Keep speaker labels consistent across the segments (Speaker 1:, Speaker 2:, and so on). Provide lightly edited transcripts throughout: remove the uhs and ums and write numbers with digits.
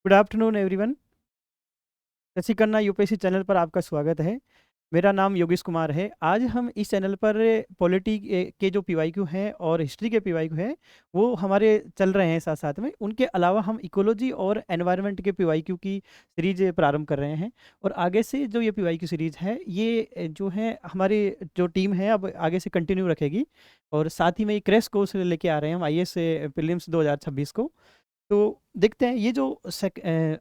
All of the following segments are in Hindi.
Speaker 1: Good afternoon everyone. Shashi Khanna UPSC channel पर आपका स्वागत है। मेरा नाम योगेश कुमार है। आज हम इस चैनल पर पॉलिटी के जो पीवाईक्यू हैं और हिस्ट्री के पीवाईक्यू हैं वो हमारे चल रहे हैं साथ साथ में। उनके अलावा हम इकोलॉजी और एनवायरनमेंट के पीवाईक्यू की सीरीज प्रारंभ कर रहे हैं। और आगे से जो ये पीवाईक्यू सीरीज है ये जो है हमारी जो टीम है अब आगे से कंटिन्यू रखेगी। और साथ ही में ये क्रैश कोर्स लेके आ रहे हैं हम आईएएस प्रीलिम्स 2026 को। तो देखते हैं ये जो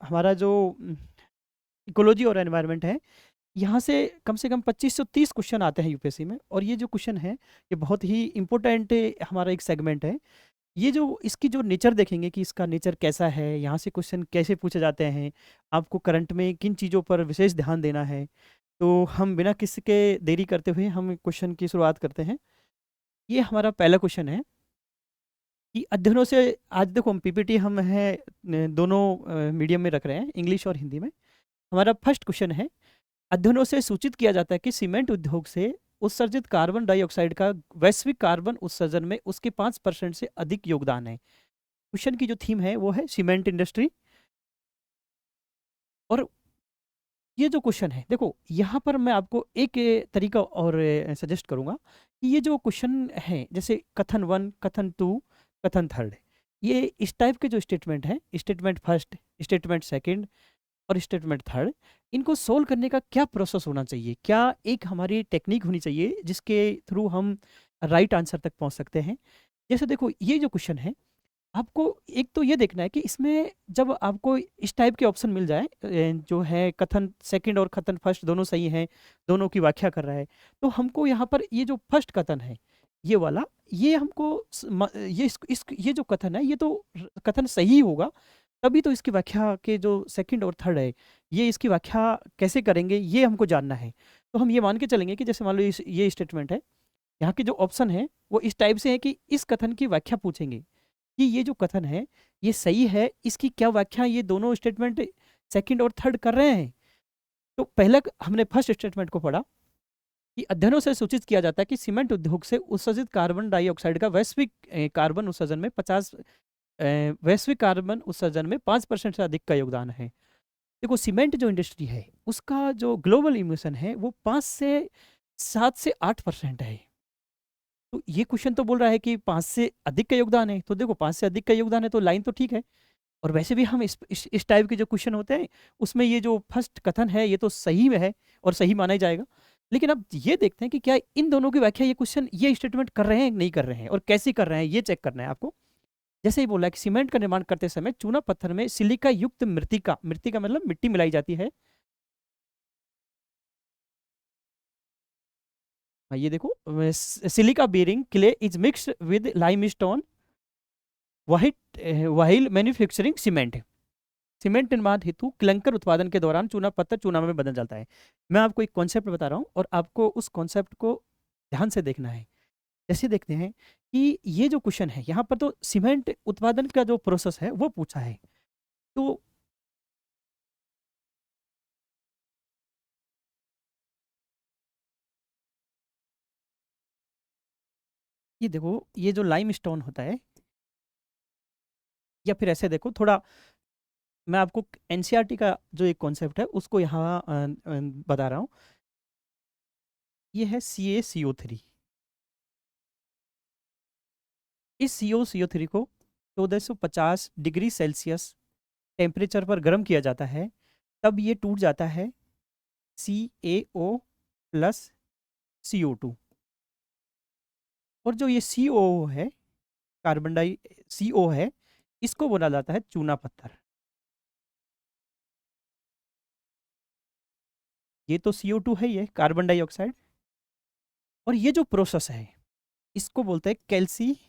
Speaker 1: हमारा जो इकोलॉजी और एनवायरनमेंट है, यहाँ से कम 25 से 30 क्वेश्चन आते हैं यूपीएससी में। और ये जो क्वेश्चन है ये बहुत ही इम्पोर्टेंट हमारा एक सेगमेंट है। ये जो इसकी जो नेचर देखेंगे कि इसका नेचर कैसा है, यहाँ से क्वेश्चन कैसे पूछे जाते हैं, आपको करंट में किन चीज़ों पर विशेष ध्यान देना है। तो हम बिना किसी के देरी करते हुए हम क्वेश्चन की शुरुआत करते हैं। ये हमारा पहला क्वेश्चन है कि अध्ययनों से, आज देखो हम पीपीटी हम है दोनों मीडियम में रख रहे हैं, इंग्लिश और हिंदी में। हमारा फर्स्ट क्वेश्चन है, अध्ययनों से सूचित किया जाता है कि सीमेंट उद्योग से उत्सर्जित कार्बन डाइऑक्साइड का वैश्विक कार्बन उत्सर्जन में उसके 5% से अधिक योगदान है। क्वेश्चन की जो थीम है वो है सीमेंट इंडस्ट्री। और ये जो क्वेश्चन है देखो, यहाँ पर मैं आपको एक तरीका और सजेस्ट करूंगा कि ये जो क्वेश्चन है जैसे कथन 1, कथन 2, कथन 3, ये इस टाइप के जो स्टेटमेंट है, स्टेटमेंट फर्स्ट, स्टेटमेंट सेकंड और स्टेटमेंट थर्ड, इनको सोल्व करने का क्या प्रोसेस होना चाहिए, क्या एक हमारी टेक्निक होनी चाहिए जिसके थ्रू हम राइट आंसर तक पहुंच सकते हैं। जैसे देखो ये जो क्वेश्चन है, आपको एक तो ये देखना है कि इसमें जब आपको इस टाइप के ऑप्शन मिल जाए, जो है कथन सेकंड और कथन फर्स्ट दोनों सही हैं, दोनों की व्याख्या कर रहा है, तो हमको यहाँ पर ये जो फर्स्ट कथन है ये वाला, ये हमको ये जो कथन है ये तो कथन सही होगा, तभी तो इसकी व्याख्या के जो सेकंड और थर्ड है ये इसकी व्याख्या कैसे करेंगे ये हमको जानना है। तो हम ये मान के चलेंगे कि जैसे मान लो ये स्टेटमेंट है, यहाँ के जो ऑप्शन है वो इस टाइप से है कि इस कथन की व्याख्या पूछेंगे कि ये जो कथन है ये सही है, इसकी क्या व्याख्या ये दोनों स्टेटमेंट सेकंड और थर्ड कर रहे हैं। तो पहला हमने फर्स्ट स्टेटमेंट को पढ़ा कि अध्ययनों से सूचित किया जाता है कि सीमेंट उद्योग से उत्सर्जित कार्बन डाइऑक्साइड का वैश्विक कार्बन उत्सर्जन में 50 वैश्विक कार्बन उत्सर्जन में 5% से अधिक का योगदान है। देखो सीमेंट जो इंडस्ट्री है उसका जो ग्लोबल इमिशन है वो 5 से 7 से 8% है। तो ये क्वेश्चन तो बोल रहा है कि 5 से अधिक का योगदान है, तो देखो 5 से अधिक का योगदान है तो लाइन तो ठीक है। और वैसे भी हम इस टाइप के जो क्वेश्चन होते हैं उसमें ये जो फर्स्ट कथन है ये तो सही में है और सही माना ही जाएगा। लेकिन अब ये देखते हैं कि क्या इन दोनों की व्याख्या ये क्वेश्चन ये स्टेटमेंट कर रहे हैं नहीं कर रहे हैं, और कैसे कर रहे हैं ये चेक करना है आपको। जैसे ही बोला है कि सीमेंट का निर्माण करते समय चूना पत्थर में सिलिका युक्त मृतिका, मृतिका मतलब मिट्टी मिलाई जाती है। हाँ, ये देखो, silica bearing clay is mixed with limestone वाहिट वाहिल मैन्युफैक्चरिंग सीमेंट। सीमेंट निर्माण हेतु क्लंकर उत्पादन के दौरान चूना पत्थर चूना में बदल जाता है। मैं आपको एक कॉन्सेप्ट बता रहा हूँ और आपको उस कॉन्सेप्ट को ध्यान से देखना है। जैसे देखते हैं कि ये जो क्वेश्चन है यहाँ पर तो सीमेंट उत्पादन का जो प्रोसेस है वो पूछा है। तो ये देखो, ये जो लाइम स्टोन होता है, या फिर ऐसे देखो थोड़ा, मैं आपको एनसीईआरटी का जो एक कॉन्सेप्ट है उसको यहाँ बता रहा हूँ। ये है CaCO3। इस CO3 को 1450 डिग्री सेल्सियस टेम्परेचर पर गर्म किया जाता है, तब ये टूट जाता है CaO+CO2। और जो ये CO है, कार्बन डाई CO है, इसको बोला जाता है चूना पत्थर। ये तो CO2 है, ये कार्बन डाइऑक्साइड। और ये जो प्रोसेस है इसको बोलते हैं कैल्सिनेशन।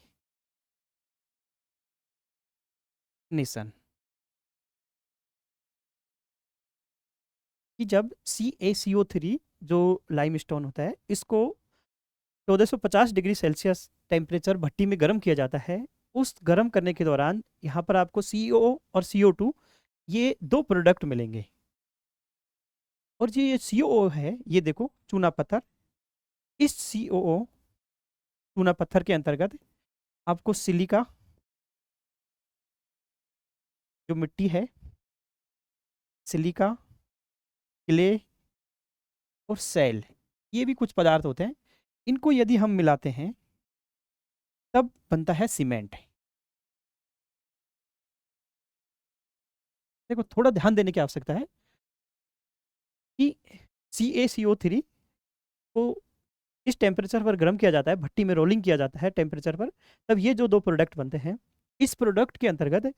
Speaker 1: कि जब CaCO3 जो लाइमस्टोन होता है इसको 1450 डिग्री सेल्सियस टेम्परेचर भट्टी में गर्म किया जाता है, उस गर्म करने के दौरान यहाँ पर आपको CO और CO2 ये दो प्रोडक्ट मिलेंगे। और ये CO है, ये देखो चूना पत्थर, इस CO चूना पत्थर के अंतर्गत आपको सिलिका जो मिट्टी है सिलिका, क्ले और सेल, ये भी कुछ पदार्थ होते हैं। इनको यदि हम मिलाते हैं तब बनता है सीमेंट। देखो थोड़ा ध्यान देने की आवश्यकता है कि CaCO3 को इस टेम्परेचर पर गर्म किया जाता है, भट्टी में रोलिंग किया जाता है टेम्परेचर पर, तब ये जो दो प्रोडक्ट बनते हैं, इस प्रोडक्ट के अंतर्गत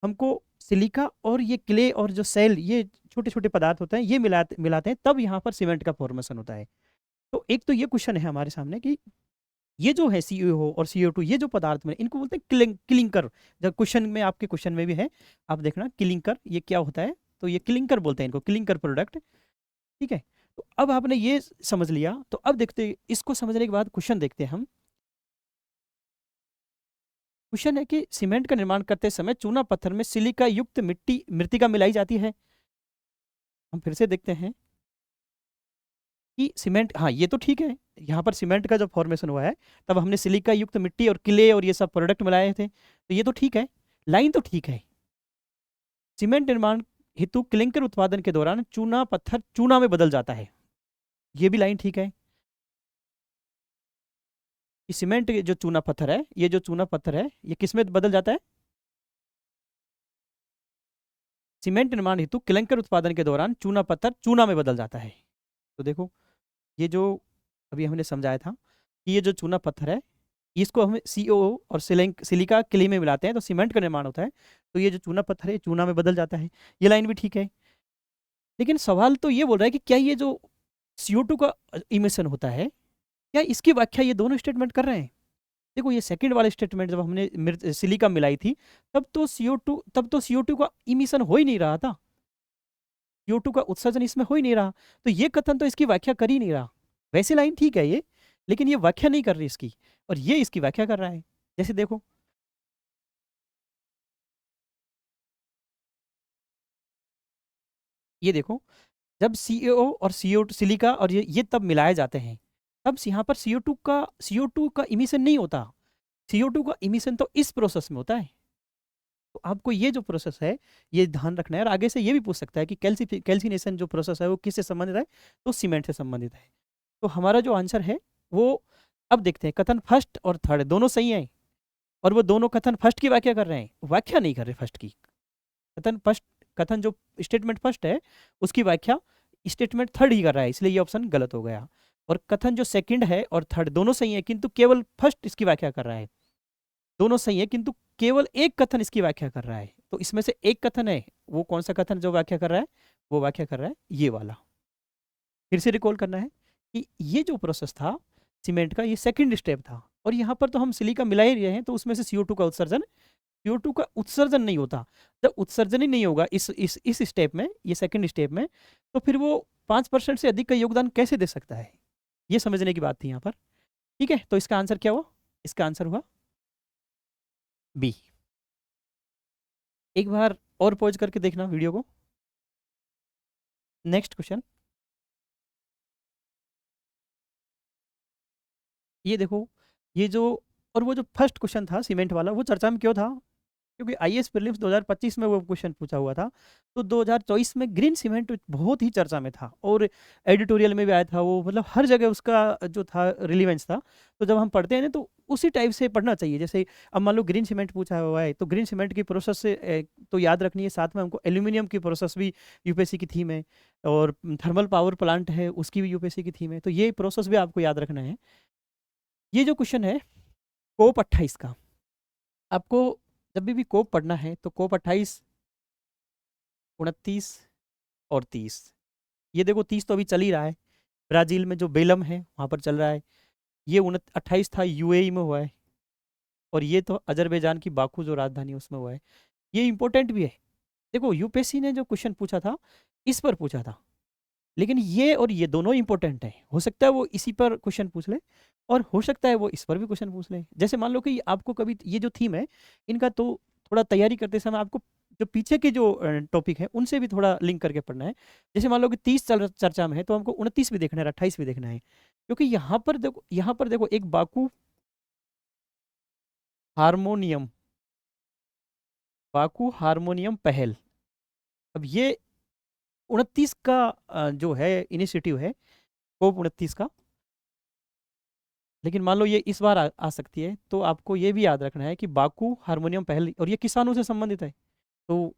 Speaker 1: हमको सिलिका और ये क्ले और जो सेल, ये छोटे छोटे पदार्थ होते हैं, ये मिलाते मिलाते हैं, तब यहाँ पर सीमेंट का फॉर्मेशन होता है। तो एक तो ये क्वेश्चन है हमारे सामने कि ये जो है CO और CO2, ये जो पदार्थ में, इनको बोलते हैं क्लिंकर। जब क्वेश्चन में, आपके क्वेश्चन में भी है, आप देखना क्लिंकर ये क्या होता है, तो ये क्लिंकर बोलते हैं इनको, क्लिंकर प्रोडक्ट। ठीक है, तो अब आपने ये समझ लिया, तो अब देखते, इसको समझने के बाद क्वेश्चन देखते हैं हम। क्वेश्चन है कि सीमेंट का निर्माण करते समय चूना पत्थर में सिलिका युक्त मिट्टी मृतिका मिलाई जाती है। हम फिर से देखते हैं कि सीमेंट, हाँ ये तो ठीक है, यहाँ पर सीमेंट का जब फॉर्मेशन हुआ है तब हमने सिलिका युक्त मिट्टी और क्ले और ये सब प्रोडक्ट मिलाए थे, तो ये तो ठीक है, लाइन तो ठीक है। सीमेंट निर्माण हेतु क्लिंकर उत्पादन के दौरान चूना पत्थर चूना में बदल जाता है, ये भी लाइन ठीक है। कि सीमेंट जो चूना पत्थर है, ये जो चूना पत्थर है, ये किस में बदल जाता है? सीमेंट निर्माण हेतु क्लिंकर उत्पादन के दौरान चूना पत्थर चूना में बदल जाता है। तो देखो, ये जो अभी हमने समझाया था कि ये जो चूना पत्थर है, इसको हम CO और सिलिका क्ले में मिलाते हैं तो सीमेंट का निर्माण होता है, तो ये जो चूना पत्थर है चूना में बदल जाता है, ये लाइन भी ठीक है। लेकिन सवाल तो ये बोल रहा है कि क्या ये जो CO2 का इमिशन होता है, क्या इसकी व्याख्या ये दोनों स्टेटमेंट कर रहे हैं? देखो ये सेकंड वाला स्टेटमेंट जब हमने सिलिका मिलाई थी, तब तो CO2 का इमिशन हो ही नहीं रहा था, CO2 का उत्सर्जन इसमें हो ही नहीं रहा, तो ये कथन तो इसकी व्याख्या कर ही नहीं रहा। वैसे लाइन ठीक है ये, लेकिन ये व्याख्या नहीं कर रही इसकी, और ये इसकी व्याख्या कर रहा है। जैसे देखो, ये देखो, जब CO और CO2 सिलिका और ये तब मिलाए जाते हैं, तब यहाँ पर CO2 का इमिशन नहीं होता। CO2 का इमिशन तो इस प्रोसेस में होता है। तो आपको ये जो प्रोसेस है, ये ध्यान रखना है, और आगे से ये भी पूछ सकता है कि कैल्सिनेशन जो प्रोसेस है वो किससे संबंधित है, तो सीमेंट से संबंधित है। तो हमारा जो आंसर है वो, अब देखते हैं, कथन फर्स्ट और थर्ड दोनों सही हैं, और वो दोनों कथन फर्स्ट की व्याख्या कर रहे हैं, व्याख्या नहीं कर रहे फर्स्ट की। कथन जो स्टेटमेंट फर्स्ट है उसकी व्याख्या स्टेटमेंट थर्ड ही कर रहा है, इसलिए ये ऑप्शन गलत हो गया। और कथन जो सेकंड है और थर्ड दोनों सही है, किंतु केवल फर्स्ट इसकी व्याख्या कर रहा है। दोनों सही है किंतु केवल एक कथन इसकी व्याख्या कर रहा है, तो इसमें से एक कथन है, वो कौन सा कथन जो व्याख्या कर रहा है? वो व्याख्या कर रहा है ये वाला। फिर से रिकॉल करना है कि ये जो प्रोसेस था सीमेंट का, ये सेकंड स्टेप था, और यहाँ पर तो हम सिलिका मिला ही रहे हैं, तो उसमें से CO2 का उत्सर्जन, CO2 का उत्सर्जन नहीं होता। जब उत्सर्जन ही नहीं होगा इस स्टेप में, ये सेकंड स्टेप में, तो फिर वो 5% से अधिक का योगदान कैसे दे सकता है? ये समझने की बात थी यहाँ पर। ठीक है, तो इसका आंसर क्या हुआ? इसका आंसर हुआ बी। एक बार और पॉज करके देखना वीडियो को। नेक्स्ट क्वेश्चन, ये देखो, ये जो, और वो जो फर्स्ट क्वेश्चन था सीमेंट वाला, वो चर्चा में क्यों था? क्योंकि IAS प्रीलिम्स 2025 में वो क्वेश्चन पूछा हुआ था, तो 2024 में ग्रीन सीमेंट बहुत ही चर्चा में था, और एडिटोरियल में भी आया था वो, मतलब हर जगह उसका जो था रिलीवेंस था। तो जब हम पढ़ते हैं ना, तो उसी टाइप से पढ़ना चाहिए। जैसे अब मान लो ग्रीन सीमेंट पूछा हुआ है, तो ग्रीन सीमेंट की प्रोसेस से तो याद रखनी है, साथ में हमको एल्यूमिनियम की प्रोसेस भी UPSC की थीम है, और थर्मल पावर प्लांट है उसकी भी UPSC की थीम है, तो ये प्रोसेस भी आपको याद रखना है। ये जो क्वेश्चन है कोप 28 का, आपको जब भी कोप पढ़ना है तो कोप 28, 29 और 30, ये देखो 30 तो अभी चल ही रहा है, ब्राज़ील में जो बेलम है वहाँ पर चल रहा है। ये 28 था UAE में हुआ है, और ये तो अजरबैजान की बाकू जो राजधानी है उसमें हुआ है। ये इंपॉर्टेंट भी है। देखो UPSC ने जो क्वेश्चन पूछा था इस पर पूछा था, लेकिन ये और ये दोनों इंपॉर्टेंट है, हो सकता है वो इसी पर क्वेश्चन पूछ ले, और हो सकता है वो इस पर भी क्वेश्चन पूछ ले। जैसे मान लो कि आपको कभी ये जो थीम है इनका, तो थोड़ा तैयारी करते समय आपको जो पीछे के जो टॉपिक है उनसे भी थोड़ा लिंक करके पढ़ना है। जैसे मान लो कि 30 चर्चा में है, तो हमको 29 भी देखना है, 28 भी देखना है, क्योंकि यहाँ पर देखो एक बाकू हारमोनियम, बाकू हारमोनियम पहल, अब ये 29 का जो है इनिशिएटिव है कोप 29 का, लेकिन मान लो ये इस बार आ सकती है, तो आपको ये भी याद रखना है कि बाकू हारमोनियम पहले, और ये किसानों से संबंधित है। तो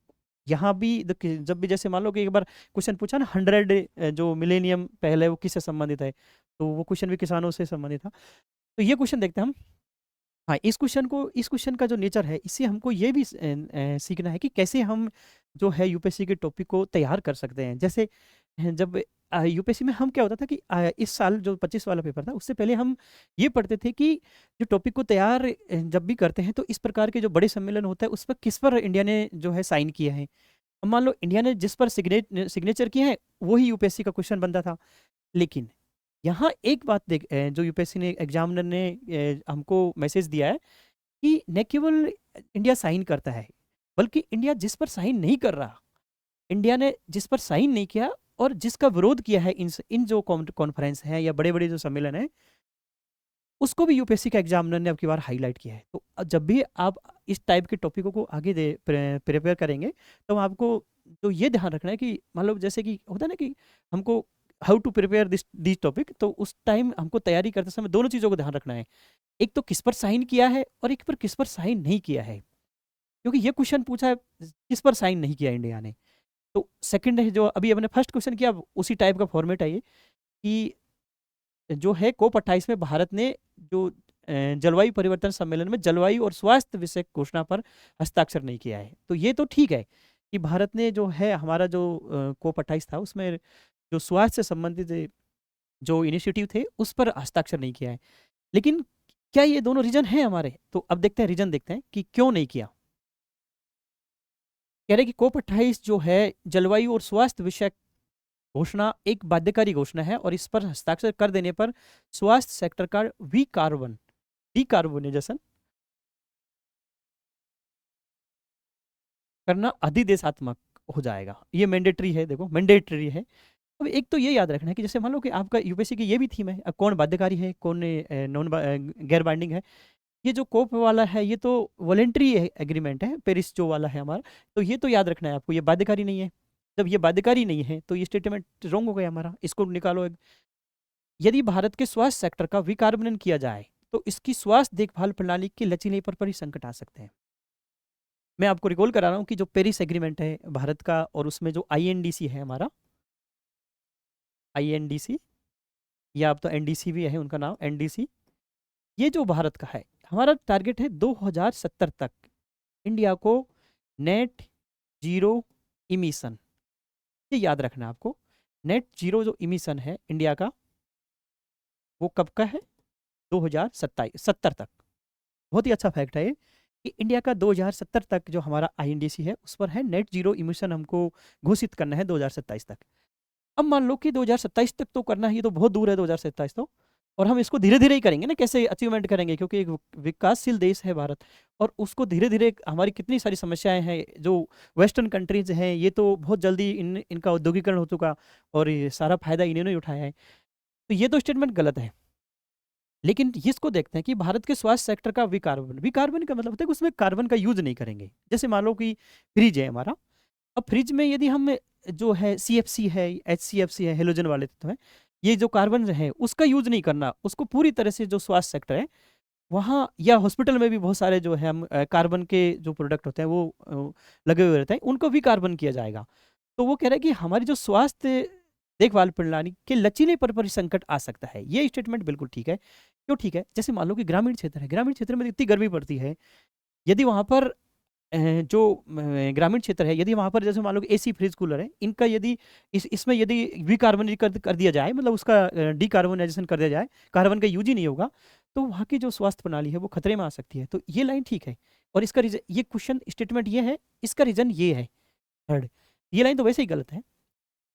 Speaker 1: यहाँ भी जब भी जैसे मान लो कि एक बार क्वेश्चन पूछा ना 100 जो मिलेनियम पहले वो किससे संबंधित है, तो वो क्वेश्चन भी किसानों से संबंधित था। तो ये क्वेश्चन देखते हैं हम। हाँ, इस क्वेश्चन का जो नेचर है, इससे हमको ये भी सीखना है कि कैसे हम जो है यूपीएससी के टॉपिक को तैयार कर सकते हैं। जैसे जब यूपीएससी में हम क्या होता था कि इस साल जो 25 वाला पेपर था, उससे पहले हम ये पढ़ते थे कि जो टॉपिक को तैयार जब भी करते हैं, तो इस प्रकार के जो बड़े सम्मेलन होता है उस पर किस पर इंडिया ने जो है साइन किया है। अब मान लो इंडिया ने जिस पर सिग्नेचर किया है वही यूपीएससी का क्वेश्चन बनता था। लेकिन यहाँ एक बात जो यूपीएससी ने एग्जामिनर ने हमको मैसेज दिया है कि न केवल इंडिया साइन करता है, बल्कि इंडिया जिस पर साइन नहीं कर रहा, इंडिया ने जिस पर साइन नहीं किया और जिसका विरोध किया है इन जो कॉन्फ्रेंस है या बड़े बड़े जो सम्मेलन है, उसको भी यूपीएससी का एग्जामिनर ने अब की बार हाईलाइट किया है। तो जब भी आप इस टाइप के टॉपिकों को आगे प्रिपेयर करेंगे, तो आपको तो ये ध्यान रखना है कि मान लो जैसे कि होता है ना कि हमको how to prepare this topic, तो उस टाइम हमको तैयारी करते समय दोनों चीज़ों को ध्यान रखना है। एक तो किस पर साइन किया है और एक पर किस पर साइन नहीं किया है, क्योंकि ये क्वेश्चन पूछा है किस पर साइन नहीं किया इंडिया ने। तो सेकंड है जो अभी अपने फर्स्ट क्वेश्चन किया, उसी टाइप का फॉर्मेट है ये कि जो है कोप 28 में भारत ने जो जलवायु परिवर्तन सम्मेलन में जलवायु और स्वास्थ्य विषय घोषणा पर हस्ताक्षर नहीं किया है। तो ये तो ठीक है कि भारत ने जो है हमारा जो कोप 28 था उसमें जो स्वास्थ्य से संबंधित जो इनिशिएटिव थे उस पर हस्ताक्षर नहीं किया है। लेकिन क्या ये दोनों रीजन हैं हमारे? तो अब देखते हैं, रीजन देखते हैं कि क्यों नहीं किया। कह रहे कि कोप 28 जो है जलवायु और स्वास्थ्य विषय घोषणा एक बाध्यकारी घोषणा है और इस पर हस्ताक्षर कर देने पर स्वास्थ्य सेक्टर का डिकार्बोनाइजेशन करना अधिदेशात्मक हो जाएगा। ये मैंडेटरी है, देखो मैंडेटरी है। अब एक तो ये याद रखना है कि जैसे मान लो कि आपका यूपीएससी की ये भी थीम है, अब कौन बाध्यकारी है कौन नॉन गैर बाइंडिंग है। ये जो कोप वाला है ये तो वॉलेंट्री एग्रीमेंट है, पेरिस जो वाला है हमारा, तो ये तो याद रखना है आपको, ये बाध्यकारी नहीं है। जब ये बाध्यकारी नहीं है तो ये स्टेटमेंट रॉन्ग हो गया हमारा, इसको निकालो। यदि भारत के स्वास्थ्य सेक्टर का विकार्बन किया जाए तो इसकी स्वास्थ्य देखभाल प्रणाली के लचीलेपन पर ही संकट आ सकते हैं। मैं आपको रिकॉल करा रहा हूँ कि जो पेरिस एग्रीमेंट है भारत का, और उसमें जो आईएनडीसी है हमारा, आईएनडीसी या अब तो एनडीसी भी है उनका नाम, एनडीसी, ये जो भारत का है, हमारा टारगेट है 2070 तक इंडिया को नेट जीरो इमिशन। ये याद रखना आपको, नेट जीरो जो इमिशन है इंडिया का वो कब का है? 2070 तक। बहुत ही अच्छा फैक्ट है ये कि इंडिया का 2070 तक जो हमारा आईएनडीसी है उस पर है नेट जीरो इमिशन हमको घोषित करना है 2027 तक। अब मान लो कि 2027 तक तो करना है, ये तो बहुत दूर है 2027 तो, और हम इसको धीरे धीरे ही करेंगे ना, कैसे अचीवमेंट करेंगे, क्योंकि एक विकासशील देश है भारत, और उसको धीरे धीरे हमारी कितनी सारी समस्याएं हैं जो वेस्टर्न कंट्रीज हैं, ये तो बहुत जल्दी इनका औद्योगिकरण हो चुका और ये सारा फायदा इन्होंने ही उठाया है। तो ये तो स्टेटमेंट गलत है। लेकिन इसको देखते हैं कि भारत के स्वास्थ्य सेक्टर का विकार्बन का मतलब होता है कि उसमें कार्बन का यूज नहीं करेंगे। जैसे मान लो कि फ्रिज है हमारा, अब फ्रिज में यदि हम जो है सीएफसी है, एचसीएफसी है, हेलोजन वाले तत्व है, ये जो कार्बन है उसका यूज नहीं करना, उसको पूरी तरह से जो स्वास्थ्य सेक्टर है वहाँ, या हॉस्पिटल में भी बहुत सारे जो है हम कार्बन के जो प्रोडक्ट होते हैं वो लगे हुए रहते हैं, उनको भी कार्बन किया जाएगा। तो वो कह रहे हैं कि हमारी जो स्वास्थ्य देखभाल प्रणाली के लचीले पर संकट आ सकता है। ये स्टेटमेंट बिल्कुल ठीक है। क्यों ठीक है? जैसे मान लो कि ग्रामीण क्षेत्र है, ग्रामीण क्षेत्र में इतनी गर्मी पड़ती है, यदि वहाँ पर जो ग्रामीण क्षेत्र है, यदि वहाँ पर जैसे मान लो कि एसी फ्रिज कूलर है, इनका यदि इसमें यदि विकार्बन कर दिया जाए, मतलब उसका डिकार्बोनाइजेशन कर दिया जाए, कार्बन का यूज ही नहीं होगा, तो वहाँ की जो स्वास्थ्य प्रणाली है वो खतरे में आ सकती है। तो ये लाइन ठीक है, और इसका रीजन, ये क्वेश्चन स्टेटमेंट ये है, इसका रीजन ये है थर्ड। ये लाइन तो वैसे ही गलत है,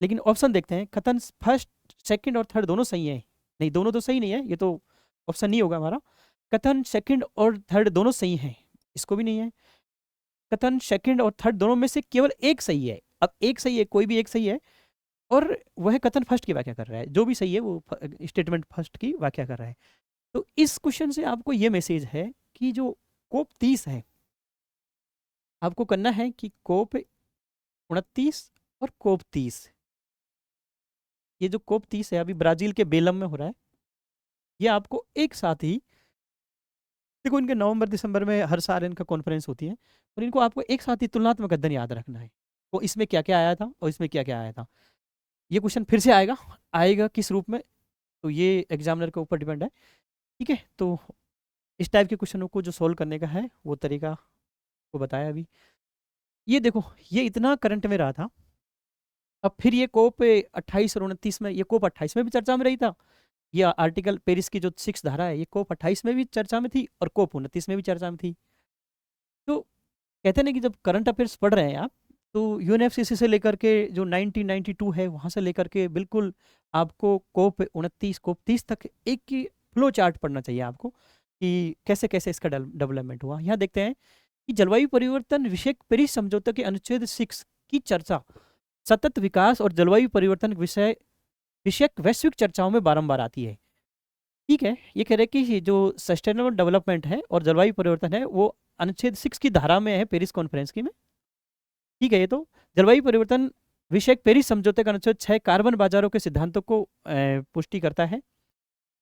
Speaker 1: लेकिन ऑप्शन देखते हैं। कथन फर्स्ट, सेकंड और थर्ड दोनों सही है? नहीं, दोनों तो सही नहीं है, ये तो ऑप्शन नहीं होगा हमारा। कथन सेकंड और थर्ड दोनों सही हैं, इसको भी नहीं है। कथन सेकंड और थर्ड दोनों में से केवल एक सही है। अब एक सही है, कोई भी एक सही है, और वह कथन फर्स्ट की व्याख्या कर रहा है, जो भी सही है वो स्टेटमेंट फर्स्ट की व्याख्या कर रहा है। तो इस क्वेश्चन से आपको ये मैसेज है कि जो कोप 30 है, आपको करना है कि कोप 29 और कोप 30 ये जो कोप 30 है अभी ब्राजील के बेलम में हो रहा है, ये आपको एक साथ ही, देखो इनके नवंबर दिसंबर में हर साल इनका कॉन्फ्रेंस होती है, और इनको आपको एक साथ ही तुलनात्मक अध्ययन याद रखना है। तो इसमें क्या क्या आया था और इसमें क्या क्या आया था, ये क्वेश्चन फिर से आएगा, आएगा किस रूप में, तो ये एग्जामिनर के ऊपर डिपेंड है। ठीक है, तो इस टाइप के क्वेश्चनों को जो सोल्व करने का है वो तरीका को बताया अभी। ये देखो, ये इतना करंट में रहा था, अब फिर ये कोप 28 और 29 में, ये कोप 28 में भी चर्चा में रही था, ये आर्टिकल पेरिस की जो 6 धारा है, ये कोप 28 में भी चर्चा में थी और कोप 29 में भी चर्चा में थी। तो कहते हैं ना कि जब करंट अफेयर्स पढ़ रहे हैं आप, तो यूएनएफसीसी से लेकर के जो 1992 है वहां से लेकर के बिल्कुल आपको कोप 29 कोप 30 तक एक ही फ्लो चार्ट पढ़ना चाहिए आपको, कि कैसे कैसे इसका डेवलपमेंट हुआ। यहाँ देखते हैं कि जलवायु परिवर्तन विषयक पेरिस समझौते के अनुच्छेद 6 की चर्चा सतत विकास और जलवायु परिवर्तन विषयक वैश्विक चर्चाओं में बारंबार आती है। ठीक है, ये कह रहे हैं कि जो सस्टेनेबल डेवलपमेंट है और जलवायु परिवर्तन है वो अनुच्छेद 6 की धारा में है पेरिस कॉन्फ्रेंस की में। ठीक है, ये तो जलवायु परिवर्तन विषयक पेरिस समझौते का अनुच्छेद 6 कार्बन बाजारों के सिद्धांतों को पुष्टि करता है।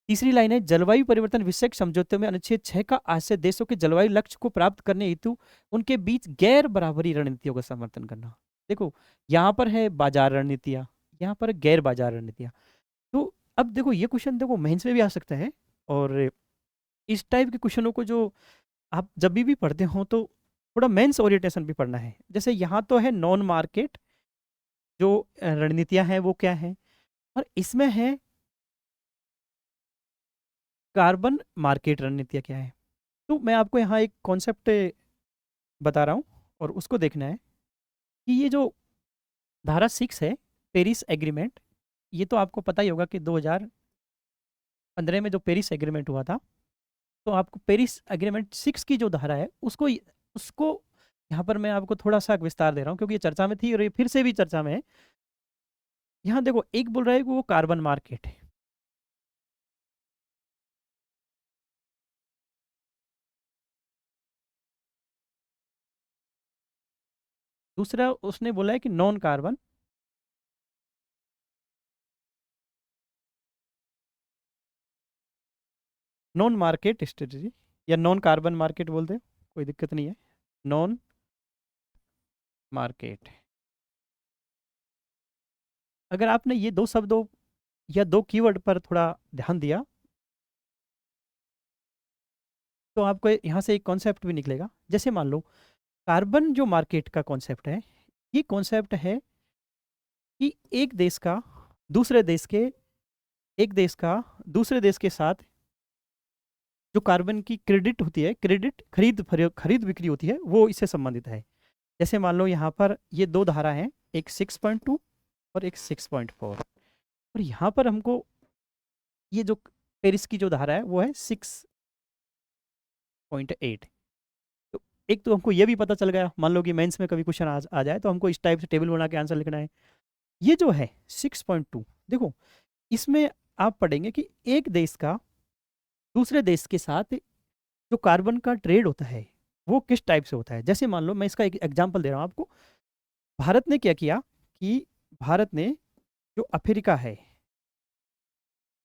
Speaker 1: तीसरी लाइन है, जलवायु परिवर्तन विषयक समझौते में अनुच्छेद 6 का आशय देशों के जलवायु लक्ष्य को प्राप्त करने हेतु उनके बीच गैर बराबरी रणनीतियों का समर्थन करना। देखो, यहाँ पर है बाजार रणनीतियाँ, यहाँ पर गैर बाजार रणनीतियाँ। तो अब देखो ये क्वेश्चन देखो मेंस में भी आ सकता है, और इस टाइप के क्वेश्चनों को जो आप जब भी पढ़ते हो तो थोड़ा मेंस ओरिएंटेशन भी पढ़ना है। जैसे यहाँ तो है नॉन मार्केट जो रणनीतियाँ हैं वो क्या है, और इसमें है कार्बन मार्केट रणनीतियाँ क्या है। तो मैं आपको यहाँ एक कॉन्सेप्ट बता रहा हूँ और उसको देखना है कि ये जो धारा 6 है पेरिस एग्रीमेंट, ये तो आपको पता ही होगा कि 2015 में जो पेरिस एग्रीमेंट हुआ था, तो आपको पेरिस एग्रीमेंट 6 की जो धारा है उसको उसको यहाँ पर मैं आपको थोड़ा सा विस्तार दे रहा हूँ क्योंकि ये चर्चा में थी और ये फिर से भी चर्चा में है। यहाँ देखो, एक बोल रहा है कि वो कार्बन मार्केट है, दूसरा उसने बोला है कि non carbon, non market strategy, या नॉन कार्बन मार्केट बोल दे, कोई दिक्कत नहीं है, नॉन मार्केट। अगर आपने ये दो शब्दों या दो कीवर्ड पर थोड़ा ध्यान दिया तो आपको यहाँ से एक कॉन्सेप्ट भी निकलेगा। जैसे मान लो कार्बन जो मार्केट का कॉन्सेप्ट है, ये कॉन्सेप्ट है कि एक देश का दूसरे देश के एक देश का दूसरे देश के साथ जो कार्बन की क्रेडिट होती है, क्रेडिट खरीद बिक्री होती है, वो इससे संबंधित है। जैसे मान लो यहाँ पर ये दो धारा हैं, एक 6.2 और एक 6.4, और यहाँ पर हमको ये जो पेरिस की जो धारा है वो है 6.8। तो एक तो हमको ये भी पता चल गया, मान लो कि मेंस में कभी क्वेश्चन आ जाए तो हमको इस टाइप से टेबल बना के आंसर लिखना है। ये जो है 6.2, देखो इसमें आप पढ़ेंगे कि एक देश का दूसरे देश के साथ जो कार्बन का ट्रेड होता है वो किस टाइप से होता है। जैसे मान लो मैं इसका एक एग्जांपल दे रहा हूँ आपको, भारत ने क्या किया कि भारत ने जो अफ्रीका है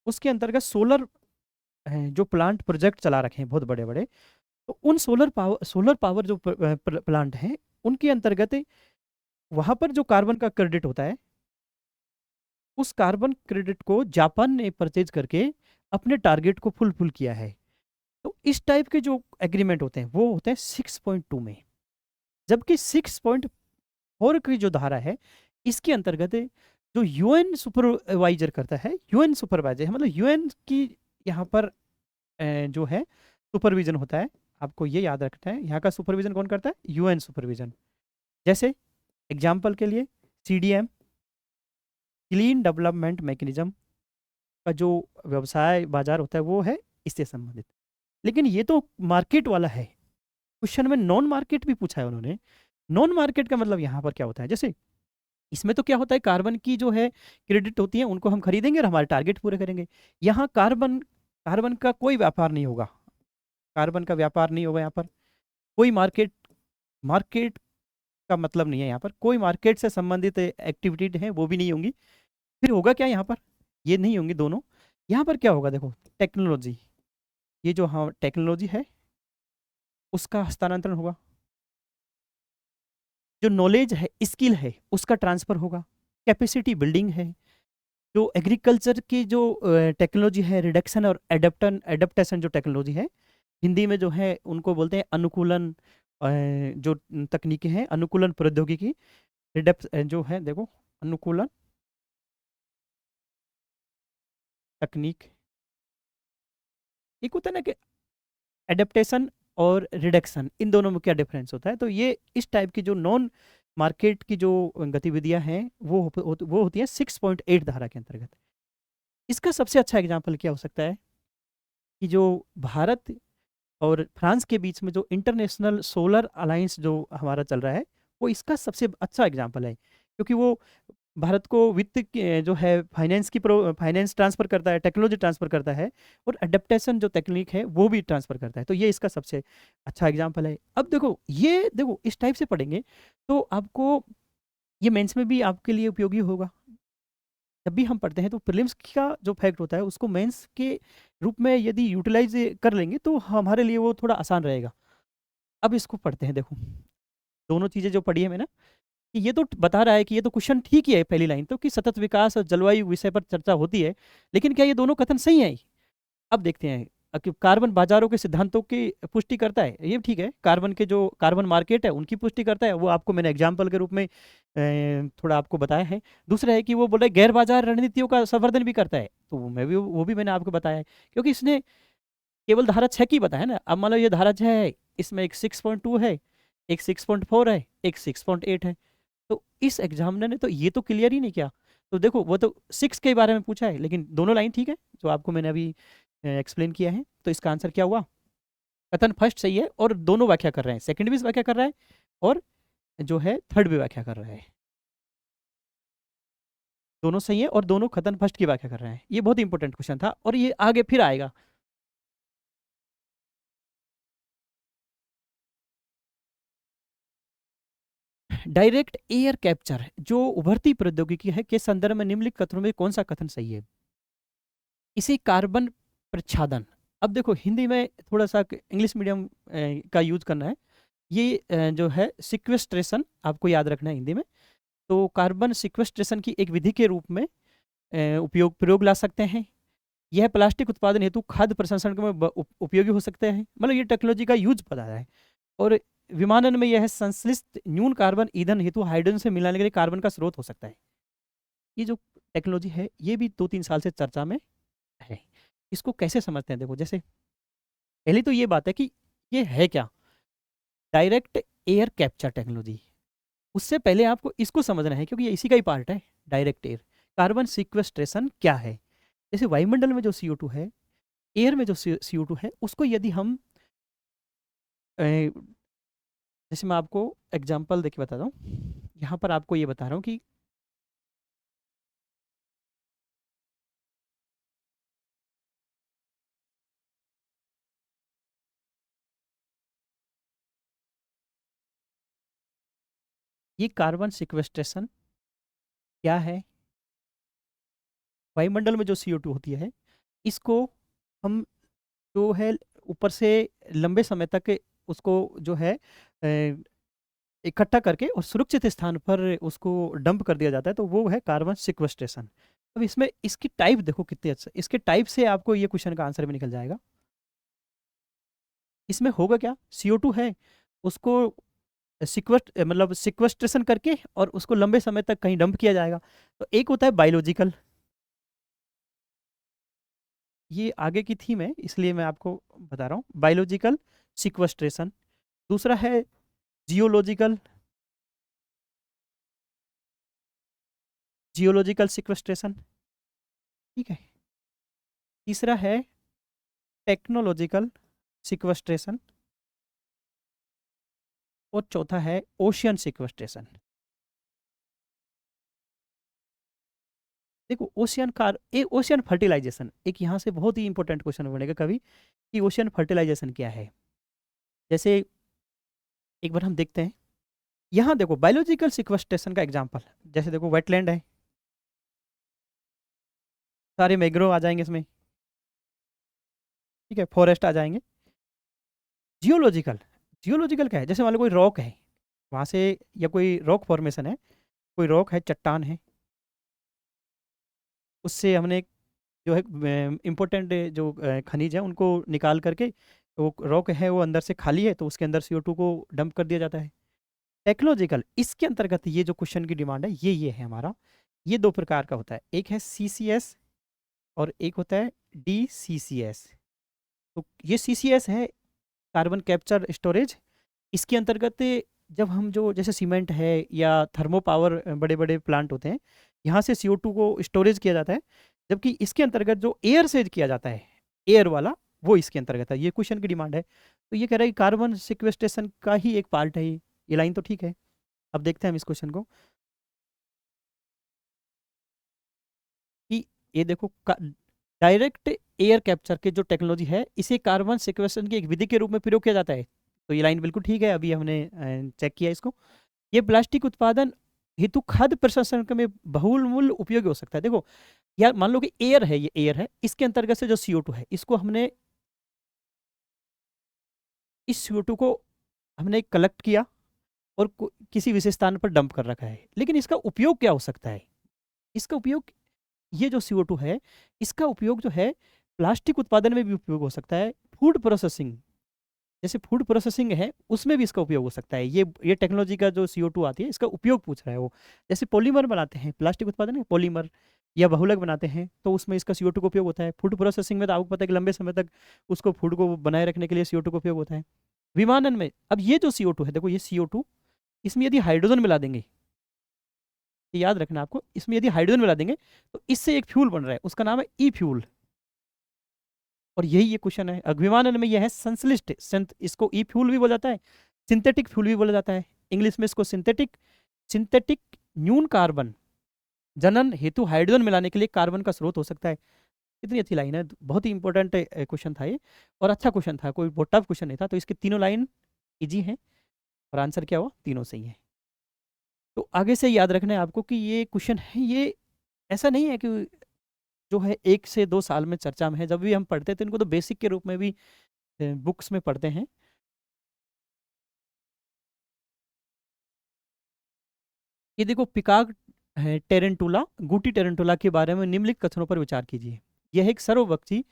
Speaker 1: उसके अंतर्गत सोलर जो प्लांट प्रोजेक्ट चला रखे हैं बहुत बड़े बड़े, तो उन सोलर पावर जो प्लांट हैं उनके अंतर्गत वहां पर जो कार्बन का क्रेडिट होता है उस कार्बन क्रेडिट को जापान ने परचेज करके अपने टारगेट को फुलफिल किया है। तो इस टाइप के जो एग्रीमेंट होते हैं वो होते हैं 6.2 में, जबकि 6.4 की जो धारा है इसके अंतर्गत जो यूएन सुपरवाइजर करता है, यूएन सुपरवाइजर है मतलब यूएन की यहाँ पर जो है सुपरविजन होता है। आपको ये याद रखना है, यहाँ का सुपरविजन कौन करता है, यूएन सुपरविजन। जैसे एग्जाम्पल के लिए सीडीएम, क्लीन डेवलपमेंट मैकेनिज्म का जो व्यवसाय बाजार होता है वो है इससे संबंधित। लेकिन ये तो मार्केट वाला है, क्वेश्चन में नॉन मार्केट भी पूछा है उन्होंने। नॉन मार्केट का मतलब यहाँ पर क्या होता है, जैसे इसमें तो क्या होता है कार्बन की जो है क्रेडिट होती है उनको हम खरीदेंगे और हमारे टारगेट पूरे करेंगे। यहाँ कार्बन कार्बन का कोई व्यापार नहीं होगा, कार्बन का व्यापार नहीं होगा यहाँ पर, कोई मार्केट मार्केट का मतलब नहीं है, यहाँ पर कोई मार्केट से संबंधित एक्टिविटी है वो भी नहीं होंगी, फिर होगा क्या यहाँ पर, ये नहीं होंगे दोनों, यहाँ पर क्या होगा देखो, टेक्नोलॉजी, ये जो हाँ टेक्नोलॉजी है उसका हस्तांतरण होगा, जो नॉलेज है स्किल है उसका ट्रांसफर होगा, कैपेसिटी बिल्डिंग है, जो एग्रीकल्चर की जो टेक्नोलॉजी है, रिडक्शन और एडप्टेशन जो टेक्नोलॉजी है, हिंदी में जो है उनको बोलते हैं अनुकूलन, जो तकनीकें हैं अनुकूलन प्रौद्योगिकी, जो है देखो अनुकूलन तकनीक, एक होता है ना कि एडेप्टेशन और रिडक्शन, इन दोनों में क्या डिफरेंस होता है, तो ये इस टाइप की जो नॉन मार्केट की जो गतिविधियां हैं वो होती हैं 6.8 धारा के अंतर्गत। इसका सबसे अच्छा एग्जाम्पल क्या हो सकता है कि जो भारत और फ्रांस के बीच में जो इंटरनेशनल सोलर अलायंस जो हमारा चल रहा है, वो इसका सबसे अच्छा एग्जाम्पल है, क्योंकि वो भारत को वित्त जो है फाइनेंस ट्रांसफर करता है, टेक्नोलॉजी ट्रांसफर करता है, और अडेप्टेशन जो टेक्निक है वो भी ट्रांसफर करता है, तो ये इसका सबसे अच्छा एग्जाम्पल है। अब देखो ये देखो इस टाइप से पढ़ेंगे तो आपको ये मेंस में भी आपके लिए उपयोगी होगा। जब भी हम पढ़ते हैं तो प्रीलिम्स का जो फैक्ट होता है उसको मेंस के रूप में यदि यूटिलाइज कर लेंगे तो हमारे लिए वो थोड़ा आसान रहेगा। अब इसको पढ़ते हैं, देखो दोनों चीज़ें जो पढ़ी है मैंने, कि ये तो बता रहा है कि ये तो क्वेश्चन ठीक ही है पहली लाइन तो, कि सतत विकास और जलवायु विषय पर चर्चा होती है, लेकिन क्या ये दोनों कथन सही है? अब देखते हैं कि कार्बन बाजारों के सिद्धांतों की पुष्टि करता है, ये ठीक है, कार्बन के जो कार्बन मार्केट है उनकी पुष्टि करता है, वो आपको मैंने एग्जाम्पल के रूप में थोड़ा आपको बताया है। दूसरा है कि वो बोल रहे गैर बाजार रणनीतियों का संवर्धन भी करता है, तो मैं भी वो भी मैंने आपको बताया है, क्योंकि इसने केवल धारा 6 की बताया ना। अब मान लो ये धारा 6 है, इसमें एक 6.2 है, एक 6.4 है, एक 6.8 है, तो इस एग्जामिनर ने तो ये तो क्लियर ही नहीं किया। तो देखो वो तो 6 के बारे में पूछा है, लेकिन दोनों लाइन ठीक है जो आपको मैंने अभी एक्सप्लेन किया है, तो इसका आंसर क्या हुआ, कथन फर्स्ट सही है और दोनों व्याख्या कर रहे हैं, सेकंड भी व्याख्या कर रहा है और जो है थर्ड भी व्याख्या कर रहा है, दोनों सही है और दोनों कथन फर्स्ट की व्याख्या कर रहे हैं। ये बहुत इंपॉर्टेंट क्वेश्चन था और ये आगे फिर आएगा। डायरेक्ट एयर कैप्चर जो उभरती प्रौद्योगिकी है के संदर्भ में निम्नलिखित कथनों में कौन सा कथन सही है? इसी कार्बन प्रच्छादन, अब देखो हिंदी में थोड़ा सा इंग्लिश मीडियम का यूज करना है, ये जो है सिक्वेस्ट्रेशन आपको याद रखना है हिंदी में, तो कार्बन सिक्वेस्ट्रेशन की एक विधि के रूप में प्रयोग ला सकते हैं। यह प्लास्टिक उत्पादन हेतु खाद्य प्रसंस्करण में उपयोगी हो सकते हैं, मतलब ये टेक्नोलॉजी का यूज पता है। और विमानन में यह संश्लिष्ट न्यून कार्बन ईंधन हेतु हाइड्रोजन से मिलाने के लिए कार्बन का स्रोत हो सकता है। ये जो टेक्नोलॉजी है ये भी 2-3 साल से चर्चा में है। इसको कैसे समझते हैं, देखो जैसे पहली तो ये बात है कि ये है क्या, डायरेक्ट एयर कैप्चर टेक्नोलॉजी। उससे पहले आपको इसको समझना है क्योंकि ये इसी का ही पार्ट है, डायरेक्ट एयर कार्बन सिक्वेस्ट्रेशन क्या है। जैसे वायुमंडल में जो CO2 है, एयर में जो CO2 है, उसको यदि हम जैसे मैं आपको एग्जांपल देके बताता हूँ, यहाँ पर आपको ये बता रहा हूँ कि ये कार्बन सिक्वेस्ट्रेशन क्या है, वायुमंडल में जो CO2 होती है, इसको हम जो है ऊपर से लंबे समय तक उसको जो है इकट्ठा करके और सुरक्षित स्थान पर उसको डंप कर दिया जाता है, तो वो है कार्बन सिक्वेस्ट्रेशन। अब इसमें इसकी टाइप देखो कितनी अच्छा, इसके टाइप से आपको ये क्वेश्चन का आंसर भी निकल जाएगा। इसमें होगा क्या, CO2 है, उसको मतलब सिक्वेस्ट्रेशन करके और उसको लंबे समय तक कहीं डंप किया जाएगा। तो एक होता है बायोलॉजिकल, ये आगे की थीम है इसलिए मैं आपको बता रहा हूँ, बायोलॉजिकल सिक्वेस्ट्रेशन। दूसरा है जियोलॉजिकल, जियोलॉजिकल सिक्वेस्ट्रेशन, ठीक है। तीसरा है टेक्नोलॉजिकल सिक्वेस्ट्रेशन, और चौथा है ओशियन सिक्वेस्ट्रेशन। देखो ओशियन कार ए ओशियन फर्टिलाइजेशन एक यहाँ से बहुत ही इंपॉर्टेंट क्वेश्चन बनेगा कभी, कि ओशियन फर्टिलाइजेशन क्या है। जैसे एक बार हम देखते हैं, यहाँ देखो बायोलॉजिकल सिक्वेस्ट्रेशन का एग्जांपल, जैसे देखो वेटलैंड है, सारे मैंग्रोव आ जाएंगे इसमें, ठीक है, फॉरेस्ट आ जाएंगे। जियोलॉजिकल, जियोलॉजिकल क्या है, जैसे मान लो कोई रॉक है वहाँ से, या कोई रॉक फॉर्मेशन है, कोई रॉक है, चट्टान है, उससे हमने जो है इम्पोर्टेंट जो खनिज है उनको निकाल करके, वो रॉक है वो अंदर से खाली है तो उसके अंदर CO2 को डंप कर दिया जाता है। टेक्नोलॉजिकल, इसके अंतर्गत ये जो क्वेश्चन की डिमांड है ये है हमारा, ये दो प्रकार का होता है, एक है CCS और एक होता है DCCS। तो ये CCS है, कार्बन कैप्चर स्टोरेज। इसके अंतर्गत जब हम जो जैसे सीमेंट है या थर्मो पावर बड़े बड़े प्लांट होते हैं, यहाँ से CO2 को स्टोरेज किया जाता है, जबकि इसके अंतर्गत जो एयर से किया जाता है, एयर वाला, वो इसके अंतर्गत है। ये क्वेश्चन की डिमांड है, तो ये कह रहा है कि कार्बन सिक्वेस्ट्रेशन का ही एक पार्ट है ये लाइन तो ठीक है। अब देखते हैं हम इस क्वेश्चन को कि ये देखो, डायरेक्ट एयर कैप्चर के जो टेक्नोलॉजी है इसे कार्बन सिक्वेस्ट्रेशन की एक विधि के रूप में प्रयोग किया जाता है। तो ये लाइन बिल्कुल ठीक है, अभी हमने चेक किया इसको। ये प्लास्टिक उत्पादन हेतु खाद्य प्रसंस्करण में बहुमूल्य उपयोगी हो सकता है। देखो यार, मान लो कि एयर है, ये एयर है, इसके अंतर्गत से जो CO2 है, इसको हमने, इस CO2 को हमने कलेक्ट किया और किसी विशेष स्थान पर डंप कर रखा है, लेकिन इसका उपयोग क्या हो सकता है, इसका उपयोग, ये जो CO2 है इसका उपयोग जो है प्लास्टिक उत्पादन में भी उपयोग हो सकता है, फूड प्रोसेसिंग, जैसे फूड प्रोसेसिंग है उसमें भी इसका उपयोग हो सकता है। ये टेक्नोलॉजी का जो CO2 आती है इसका उपयोग पूछ रहा है वो। जैसे पॉलीमर बनाते हैं, प्लास्टिक उत्पादन है पॉलीमर, या बहुलक बनाते हैं तो उसमें इसका CO2 का उपयोग होता है। फूड प्रोसेसिंग में तो आपको पता है कि लंबे समय तक उसको फूड को बनाए रखने के लिए CO2 का उपयोग होता है। विमानन में, अब ये जो CO2 है, देखो ये CO2, इसमें यदि हाइड्रोजन मिला देंगे, ये याद रखना आपको, इसमें यदि हाइड्रोजन मिला देंगे तो इससे एक फ्यूल बन रहा है, उसका नाम है ई फ्यूल। और यही ये क्वेश्चन है, अभिमानन में यह है संश्लिष्ट, इसको ई फ्यूल भी बोला जाता है, सिंथेटिक फ्यूल भी बोला जाता है, इंग्लिश में इसको सिंथेटिक, सिंथेटिक न्यून कार्बन जनन हेतु हाइड्रोजन मिलाने के लिए कार्बन का स्रोत हो सकता है। कितनी अच्छी लाइन है, बहुत ही इंपॉर्टेंट क्वेश्चन था ये, और अच्छा क्वेश्चन था, कोई बहुत टफ क्वेश्चन नहीं था। तो इसके तीनों लाइन इजी है और आंसर क्या हुआ, तीनों सही है। तो आगे से याद रखना है आपको कि ये क्वेश्चन है, ये ऐसा नहीं है कि जो है 1 से 2 साल में चर्चा में है, जब भी हम पढ़ते थे इनको तो बेसिक के रूप में भी बुक्स में पढ़ते हैं। ये देखो, पिकाक है टेरेंटुला, गुटी टेरेंटुला के बारे में निम्नलिखित कथनों पर विचार कीजिए। यह एक सर्वभक्षी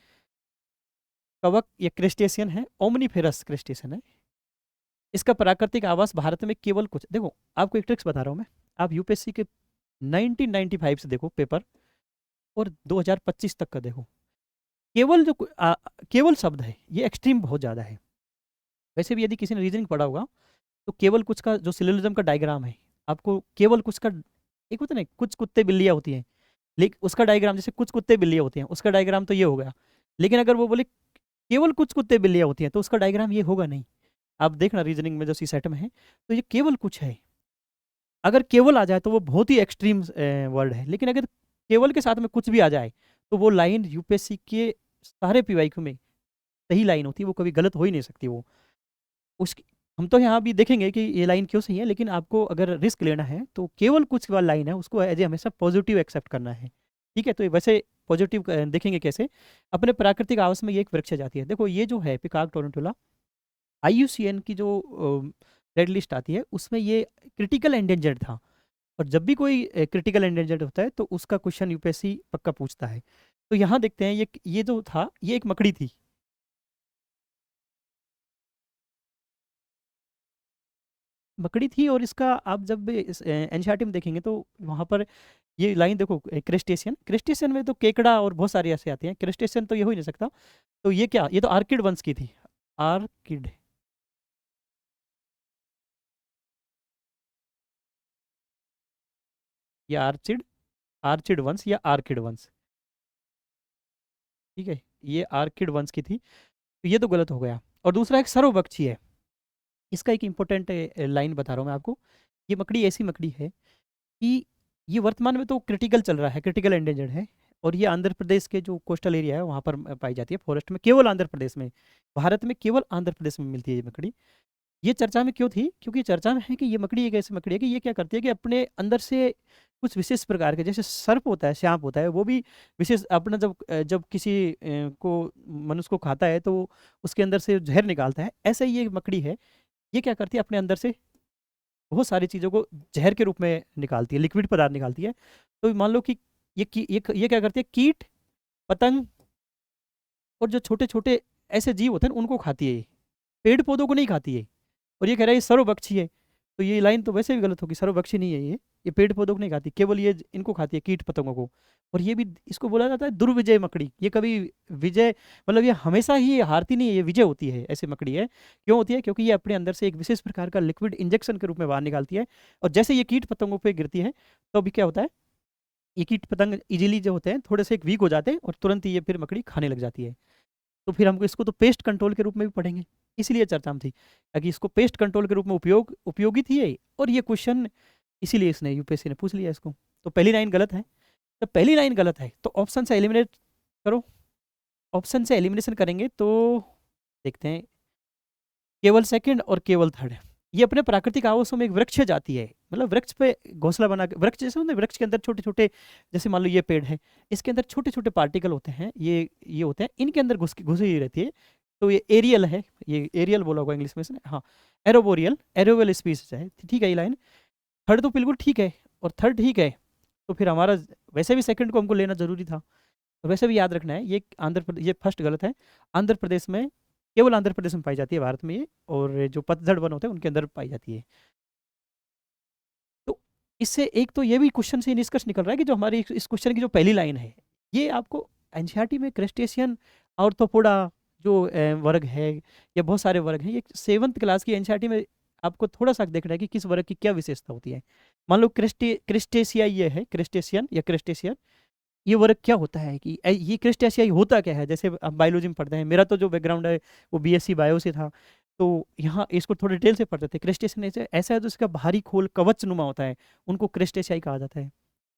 Speaker 1: कवक या क्रेस्टेशियन है, ओमनीफेरस क्रेस्टेशियन है। इसका प्राकृतिक आवास भारत में केवल कुछ, देखो आपको एक ट्रिक्स बता रहा हूँ मैं, आप यूपीएससी के 1995 से देखो पेपर, और 2025 तक का देखो, केवल जो केवल शब्द है ये एक्सट्रीम बहुत ज़्यादा है। वैसे भी यदि किसी ने रीजनिंग पढ़ा होगा तो केवल कुछ का जो सिलोजिज्म का डायग्राम है, आपको केवल कुछ का, एक होता है ना, कुछ कुत्ते बिल्लियाँ होती हैं, लेकिन उसका डायग्राम, जैसे कुछ कुत्ते बिल्लियाँ होती हैं उसका डायग्राम तो ये हो गया, लेकिन अगर वो बोले केवल कुछ कुत्ते बिल्लियाँ होती हैं तो उसका डायग्राम ये होगा नहीं। आप देखना रीजनिंग में जो सी सेट में है, तो ये केवल कुछ है, अगर केवल आ जाए तो वो बहुत ही एक्सट्रीम वर्ड है, लेकिन अगर केवल के साथ में कुछ भी आ जाए तो वो लाइन यूपीएससी के सारे PYQ में सही लाइन होती है, वो कभी गलत हो ही नहीं सकती वो। उसकी, हम तो यहाँ भी देखेंगे कि ये लाइन क्यों सही है, लेकिन आपको अगर रिस्क लेना है तो केवल कुछ वाला लाइन है उसको एज ए हमेशा पॉजिटिव एक्सेप्ट करना है, ठीक है। तो ये वैसे पॉजिटिव देखेंगे कैसे, अपने प्राकृतिक आवास में ये एक वृक्ष जाती है। देखो ये जो है पिकाक टोरेंटुला, IUCN की जो रेड लिस्ट आती है उसमें ये क्रिटिकल एंडेंजर्ड था, और जब भी कोई क्रिटिकल एंडेंजर्ड होता है तो उसका क्वेश्चन यूपीएससी पक्का पूछता है। तो यहाँ देखते हैं, ये जो था ये एक मकड़ी थी, मकड़ी थी, और इसका आप जब एनसीईआरटी में देखेंगे तो वहाँ पर ये लाइन देखो, क्रेस्टेशियन, क्रेस्टेशियन में तो केकड़ा और बहुत सारे ऐसे आते हैं, क्रेस्टेशियन तो ये हो ही नहीं सकता। तो ये क्या, ये तो आर्किड वंश की थी, आर्किड, या आर्चिड, आर्चिड वंश या आर्किड वंश, ठीक है, ये आर्किड वंश की थी, तो ये तो गलत हो गया। और दूसरा एक सर्वभक्षी है, इसका एक इंपॉर्टेंट लाइन बता रहा हूँ मैं आपको। ये मकड़ी ऐसी मकड़ी है कि ये वर्तमान में तो क्रिटिकल चल रहा है, क्रिटिकल एंडेंजर्ड है, और ये आंध्र प्रदेश के जो कोस्टल एरिया है वहाँ पर पाई जाती है, फॉरेस्ट में, केवल आंध्र प्रदेश में, भारत में केवल आंध्र प्रदेश में मिलती है ये मकड़ी। ये चर्चा में क्यों थी? क्योंकि चर्चा में है कि ये मकड़ी एक ऐसी मकड़ी है कि ये क्या करती है कि अपने अंदर से कुछ विशेष प्रकार के, जैसे सर्प होता है, सांप होता है, वो भी विशेष अपना जब किसी को मनुष्य को खाता है तो उसके अंदर से जहर निकालता है। ऐसे ही ये मकड़ी है, ये क्या करती है अपने अंदर से बहुत सारी चीज़ों को जहर के रूप में निकालती है, लिक्विड पदार्थ निकालती है। तो मान लो कि ये क्या करती है, कीट पतंग और जो छोटे छोटे ऐसे जीव होते हैं उनको खाती है ये, पेड़ पौधों को नहीं खाती है। और ये कह रहा है ये सर्वभक्षी है, तो ये लाइन तो वैसे भी गलत होगी, सर्वभक्षी नहीं है ये पेड़ पौधों को नहीं खाती, केवल ये इनको खाती है, कीट पतंगों को। और ये भी इसको बोला जाता है दुर्विजय मकड़ी। ये कभी विजय मतलब ये हमेशा ही हारती नहीं है, ये विजय होती है, ऐसी मकड़ी है। क्यों होती है? क्योंकि ये अपने अंदर से एक विशेष प्रकार का लिक्विड इंजेक्शन के रूप में बाहर निकालती है। और जैसे ये कीट पतंगों पर गिरती है तो अभी क्या होता है, ये कीट पतंग इजीली जो होते हैं थोड़े से एक वीक हो जाते हैं और तुरंत ही ये फिर मकड़ी खाने लग जाती है। तो फिर हमको इसको तो पेस्ट कंट्रोल के रूप में भी पढ़ेंगे, इसलिए चर्चा में थी ताकि इसको पेस्ट कंट्रोल के रूप में उपयोगी थी ये। और ये क्वेश्चन इसीलिए इसने यूपीएससी ने पूछ लिया इसको। तो पहली लाइन गलत है। तो पहली लाइन गलत है तो ऑप्शन से एलिमिनेट करो। ऑप्शन से एलिमिनेशन करेंगे तो देखते हैं, केवल सेकंड और केवल थर्ड। ये अपने प्राकृतिक आवासों में एक वृक्ष जाती है, मतलब वृक्ष पे घोंसला बना के, वृक्ष जैसे होते हैं, वृक्ष के अंदर छोटे छोटे, जैसे मान लो ये पेड़ है, इसके अंदर छोटे छोटे पार्टिकल होते हैं, ये होते हैं, इनके अंदर घुसी हुई रहती है। तो ये एरियल है, ये एरियल बोला होगा इंग्लिश में इसने, हाँ एरोबोरियल, एरोवेल स्पीसीज है, ठीक है ये लाइन। थर्ड तो बिल्कुल ठीक है और थर्ड ठीक है। तो फिर हमारा वैसे भी सेकंड को हमको लेना जरूरी था। और वैसे भी याद रखना है ये आंध्र प्रदेश, ये फर्स्ट गलत है। आंध्र प्रदेश में, केवल आंध्र प्रदेश में पाई जाती है भारत में ये, और जो पतझड़ वन होते हैं उनके अंदर पाई जाती है। तो इससे एक तो ये भी क्वेश्चन से निष्कर्ष निकल रहा है कि जो हमारी इस क्वेश्चन की जो पहली लाइन है, ये आपको एनसीईआरटी में क्रस्टेशियन आर्थ्रोपोडा जो वर्ग है, या बहुत सारे वर्ग हैं, ये 7th क्लास की एनसीईआरटी में आपको थोड़ा सा देखना है कि किस वर्ग की क्या विशेषता होती है। मान लो क्रिस्टेशिया ये है, क्रिस्टेशियन या क्रिस्टेशियन, ये वर्ग क्या होता है कि ये क्रिस्टेशियाई होता क्या है। जैसे आप बायोलॉजी में पढ़ते हैं, मेरा तो जो बैकग्राउंड है वो बीएससी बायो से था, तो यहाँ इसको थोड़े डिटेल से पढ़ते थे। क्रिस्टेशियन ऐसे ऐसा है जो इसका बाहरी खोल कवच नुमा होता है, उनको क्रिस्टेशियाई कहा जाता है,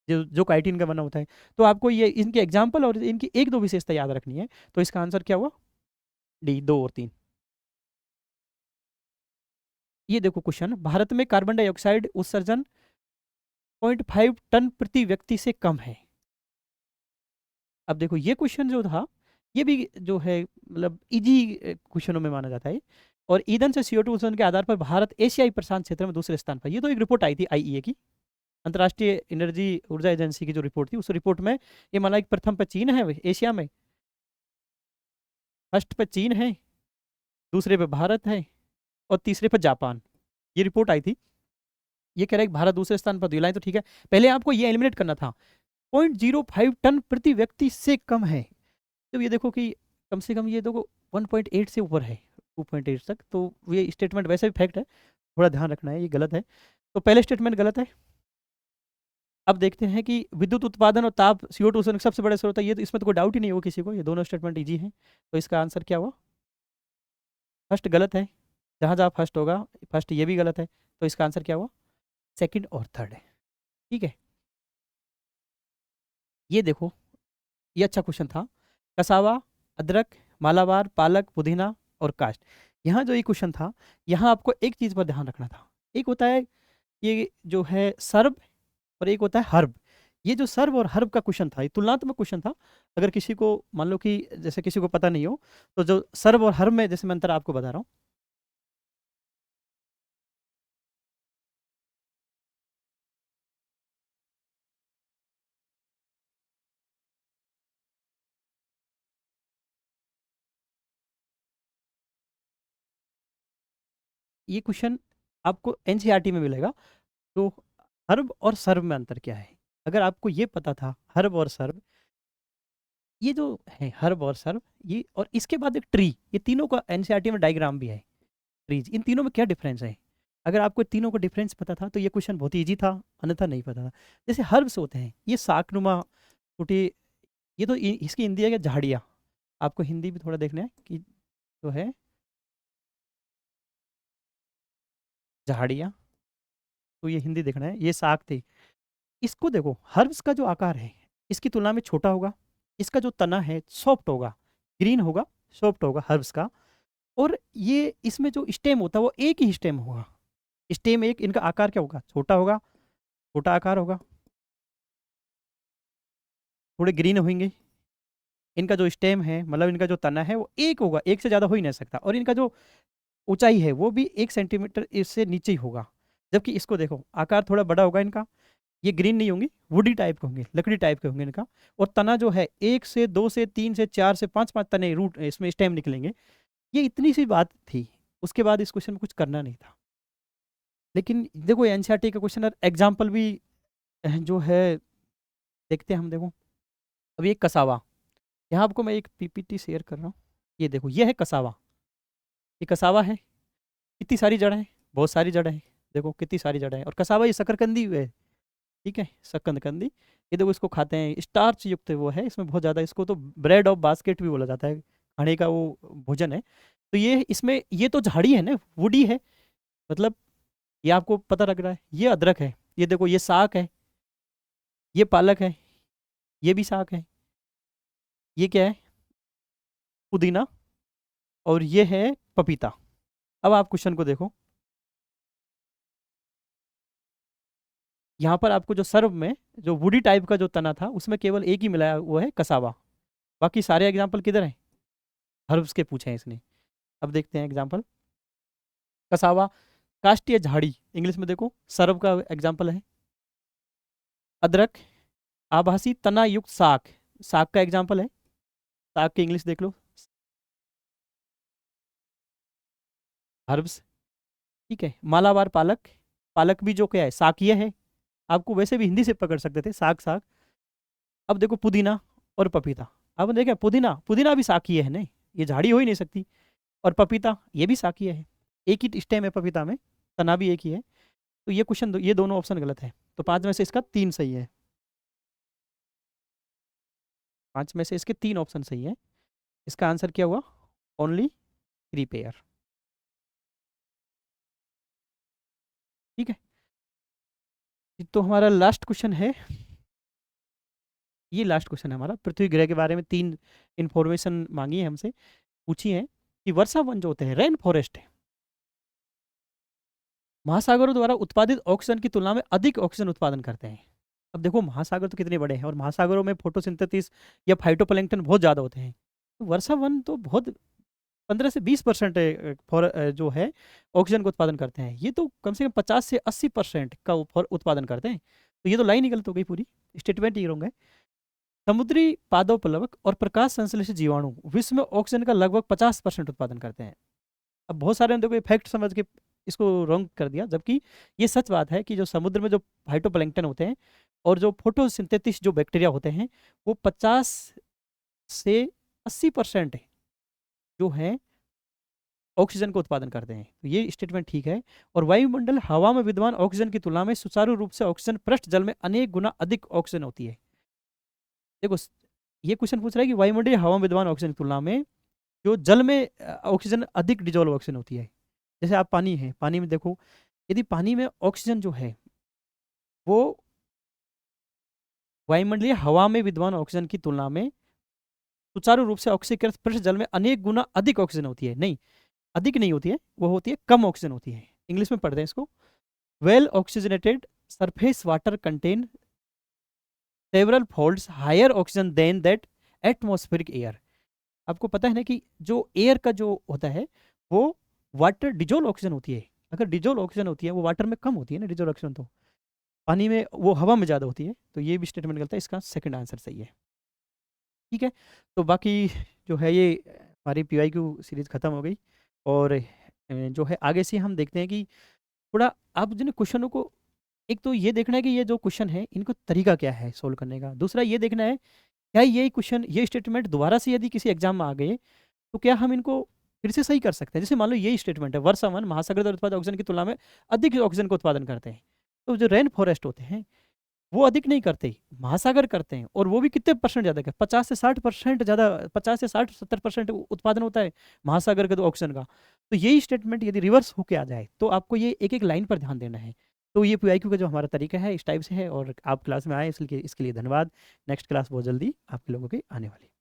Speaker 1: जो जो काइटिन का बना होता है। तो आपको ये इनके एग्जाम्पल और इनकी एक दो विशेषता याद रखनी है। तो इसका आंसर क्या हुआ? डी, 2 और 3। ये देखो क्वेश्चन, भारत में कार्बन डाइऑक्साइड उत्सर्जन 0.5 टन प्रति व्यक्ति से कम है। अब देखो ये क्वेश्चन जो था, ये भी जो है मतलब इजी क्वेश्चनों में माना जाता है। और ईंधन से CO2 उत्सर्जन के आधार पर भारत एशियाई प्रशांत क्षेत्र में दूसरे स्थान पर। ये तो एक रिपोर्ट आई थी आईईए की, अंतर्राष्ट्रीय एनर्जी ऊर्जा एजेंसी की जो रिपोर्ट थी, उस रिपोर्ट में ये माना कि प्रथम पर चीन है एशिया में, फर्स्ट पे चीन है, दूसरे पे भारत है, और तीसरे पे जापान। ये रिपोर्ट आई थी। ये कह रहा है कि भारत दूसरे स्थान पर, दिलाएं तो ठीक है, पहले आपको ये एलिमिनेट करना था। 0.05 टन प्रति व्यक्ति से कम है। तो ये देखो कि कम से कम ये देखो 1.8 से ऊपर है, 2.8 तक। तो ये स्टेटमेंट वैसे भी फैक्ट है, थोड़ा ध्यान रखना है, ये गलत है। तो पहले स्टेटमेंट गलत है। अब देखते हैं कि विद्युत उत्पादन और ताप CO2 उत्सर्जन सबसे बड़े स्रोत है, ये तो इसमें तो कोई डाउट ही नहीं होगा किसी को, ये दोनों स्टेटमेंट इजी हैं। तो इसका आंसर क्या हुआ? फर्स्ट गलत है, जहाँ जहाँ फर्स्ट होगा, फर्स्ट ये भी गलत है, तो इसका आंसर क्या हुआ? सेकंड और थर्ड है। ठीक है, ये देखो, ये अच्छा क्वेश्चन था। कसावा, अदरक, मालाबार, पालक, पुदीना और कास्ट। यहाँ जो ये क्वेश्चन था, यहाँ आपको एक चीज़ पर ध्यान रखना था। एक होता है ये जो है सर्ब, और एक होता है हर्ब। ये जो सर्ब और हर्ब का क्वेश्चन था, ये तुलनात्मक क्वेश्चन था। अगर किसी को मान लो कि जैसे किसी को पता नहीं हो, तो जो सर्ब और हर्ब में जैसे मैं अंतर आपको बता रहा हूँ। ये क्वेश्चन आपको एनसीईआरटी में मिलेगा। तो हर्ब और सर्ब में अंतर क्या है? अगर आपको ये पता था हर्ब और सर्ब, ये जो है हर्ब और सर्ब, ये और इसके बाद एक ट्री, ये तीनों का एनसीईआरटी में डायग्राम भी है, ट्रीज, इन तीनों में क्या डिफरेंस है? अगर आपको तीनों का डिफरेंस पता था तो ये क्वेश्चन बहुत ईजी था, अन्यथा नहीं पता था। जैसे हर्ब्स होते हैं, ये साकनुमा छोटी, ये तो इसकी हिंदी है क्या? झाड़ियाँ। आपको हिंदी भी थोड़ा देखना है कि जो है झाड़ियाँ, तो ये हिंदी देखना है, ये साग थी। इसको देखो, हर्ब्स का जो आकार है इसकी तुलना में छोटा होगा, इसका जो तना है सॉफ्ट होगा, ग्रीन होगा, सॉफ्ट होगा हर्ब्स का। और ये इसमें जो स्टेम होता है वो एक ही स्टेम होगा। स्टेम एक, इनका आकार क्या होगा, छोटा होगा, छोटा आकार होगा, थोड़े ग्रीन होंगे। इनका जो स्टेम है, मतलब इनका जो तना है वो एक होगा, एक से ज़्यादा हो ही नहीं सकता। और इनका जो ऊंचाई है वो भी 1 सेंटीमीटर इससे नीचे ही होगा। जबकि इसको देखो, आकार थोड़ा बड़ा होगा इनका, ये ग्रीन नहीं होंगी, वुडी टाइप के होंगे, लकड़ी टाइप के होंगे इनका। और तना जो है 1 से 2 से 3 से 4 से 5 तना रूट इसमें स्टेम निकलेंगे। ये इतनी सी बात थी, उसके बाद इस क्वेश्चन में कुछ करना नहीं था। लेकिन देखो एनसीईआरटी का क्वेश्चन और एग्जाम्पल भी जो है देखते हैं हम। देखो अभी एक कसावा, यहाँ आपको मैं एक पीपीटी शेयर कर रहा हूँ। ये देखो, ये है कसावा, ये कसावा है। कितनी सारी जड़ है, बहुत सारी जड़ है। देखो कितनी सारी जड़ है। और कसावा ये शकरकंदी है, ठीक है, शकरकंदी। ये देखो इसको खाते हैं, स्टार्च युक्त वो है, इसमें बहुत ज़्यादा, इसको तो ब्रेड ऑफ बास्केट भी बोला जाता है, खाने का वो भोजन है। तो ये इसमें, ये तो झाड़ी है ना, वुडी है, मतलब ये आपको पता लग रहा है। ये अदरक है, ये देखो ये साग है, ये पालक है, ये भी साग है, ये क्या है, पुदीना, और ये है पपीता। अब आप क्वेश्चन को देखो, यहाँ पर आपको जो सर्व में जो वुडी टाइप का जो तना था उसमें केवल एक ही मिला, वो है कसावा। बाकी सारे एग्जाम्पल किधर हैं, हर्ब्स के पूछे हैं इसने। अब देखते हैं एग्जाम्पल। कसावा काष्ठीय झाड़ी, इंग्लिश में देखो सर्व का एग्जाम्पल है। अदरक आभासी तना युक्त साग, साग का एग्जाम्पल है। साग की इंग्लिश देख लो, हर्ब्स, ठीक है। मालाबार पालक, पालक भी जो क्या है, साकीय है। आपको वैसे भी हिंदी से पकड़ सकते थे, साग साग। अब देखो पुदीना और पपीता। अब देखें पुदीना, पुदीना भी साकीय है नहीं, ये झाड़ी हो ही नहीं सकती। और पपीता ये भी साकीय है, एक ही स्टेम है पपीता में, तना भी एक ही है। तो ये क्वेश्चन, ये दोनों ऑप्शन गलत है। तो 5 में से इसका 3 सही है, 5 में से इसके 3 ऑप्शन सही है। इसका आंसर क्या हुआ, ओनली 3 पेयर, ठीक है। तो हमारा लास्ट क्वेश्चन है, ये लास्ट क्वेश्चन है हमारा। पृथ्वी ग्रह के बारे में 3 इंफॉर्मेशन मांगी है हमसे, पूछी है कि वर्षा वन जो होते हैं, रेन फॉरेस्ट है, महासागरों द्वारा उत्पादित ऑक्सीजन की तुलना में अधिक ऑक्सीजन उत्पादन करते हैं। अब देखो महासागर तो कितने बड़े हैं, और महासागरों में फोटोसिंथेसिस या फाइटोप्लैंक्टन बहुत ज़्यादा होते हैं। तो वर्षा वन तो बहुत 15 से 20% जो है ऑक्सीजन का उत्पादन करते हैं। ये तो कम से कम 50 से 80% का उत्पादन करते हैं। तो ये तो लाइन ही गलत हो गई पूरी, स्टेटमेंट ही रॉन्ग है। समुद्री पादप प्लवक और प्रकाश संश्लेषित जीवाणु विश्व में ऑक्सीजन का लगभग 50% उत्पादन करते हैं। अब बहुत सारे ने देखो फैक्ट समझ के इसको रॉन्ग कर दिया, जबकि ये सच बात है कि जो समुद्र में जो फाइटोप्लैंक्टन होते हैं और जो फोटोसिंथेसिस जो बैक्टीरिया होते हैं, वो 50 से 80% जो है ऑक्सीजन का उत्पादन करते हैं। तो ये स्टेटमेंट ठीक है। और वायुमंडल हवा में विद्यमान ऑक्सीजन की तुलना में सुचारू रूप से ऑक्सीजन पृष्ठ जल में अनेक गुना अधिक ऑक्सीजन होती है। देखो ये क्वेश्चन पूछ रहा है कि वायुमंडलीय हवा में विद्यमान ऑक्सीजन की तुलना में जो जल में ऑक्सीजन अधिक डिजोल्व ऑक्सीजन होती है। जैसे आप पानी है, पानी में देखो, यदि पानी में ऑक्सीजन जो है वो वायुमंडलीय हवा में विद्यमान ऑक्सीजन की तुलना में सुचारू रूप से ऑक्सीकृत पृष्ठ जल में अनेक गुना अधिक ऑक्सीजन होती है। नहीं, अधिक नहीं होती है, वो होती है कम ऑक्सीजन होती है। इंग्लिश में पढ़ते हैं इसको, well oxygenated surface water contain several folds higher oxygen than that atmospheric air. आपको पता है ना कि जो एयर का जो होता है वो वाटर डिजोल्व ऑक्सीजन होती है। अगर डिजोल्व ऑक्सीजन होती है वो वाटर में कम होती है ना, डिजोल्व ऑक्सीजन तो पानी में, वो हवा में ज़्यादा होती है। तो ये भी स्टेटमेंट गलत है, इसका सेकंड आंसर सही है, ठीक है। तो बाकी जो है ये हमारी पीवाईक्यू सीरीज खत्म हो गई। और जो है आगे से हम देखते हैं कि थोड़ा आप जिन क्वेश्चनों को, एक तो ये देखना है कि ये जो क्वेश्चन है इनको तरीका क्या है सोल्व करने का। दूसरा ये देखना है क्या ये क्वेश्चन, ये स्टेटमेंट दोबारा से यदि किसी एग्जाम में आ गए तो क्या हम इनको फिर से सही कर सकते हैं। जैसे मान लो ये स्टेटमेंट है, वर्षा वन महासागर द्वारा उत्पादित ऑक्सीजन की तुलना में अधिक ऑक्सीजन का उत्पादन करते हैं। तो जो रेन फॉरेस्ट होते हैं वो अधिक नहीं करते, महासागर करते हैं। और वो भी कितने परसेंट ज़्यादा, 50 से 60% ज़्यादा, 50 से 60 70% उत्पादन होता है महासागर के तो ऑक्सीजन का। तो यही स्टेटमेंट यदि रिवर्स होके आ जाए तो आपको ये एक एक लाइन पर ध्यान देना है। तो ये पीआईक्यू का जो हमारा तरीका है इस टाइप से है। और आप क्लास में आए इसके लिए धन्यवाद। नेक्स्ट क्लास बहुत जल्दी आपके लोगों की आने वाली है।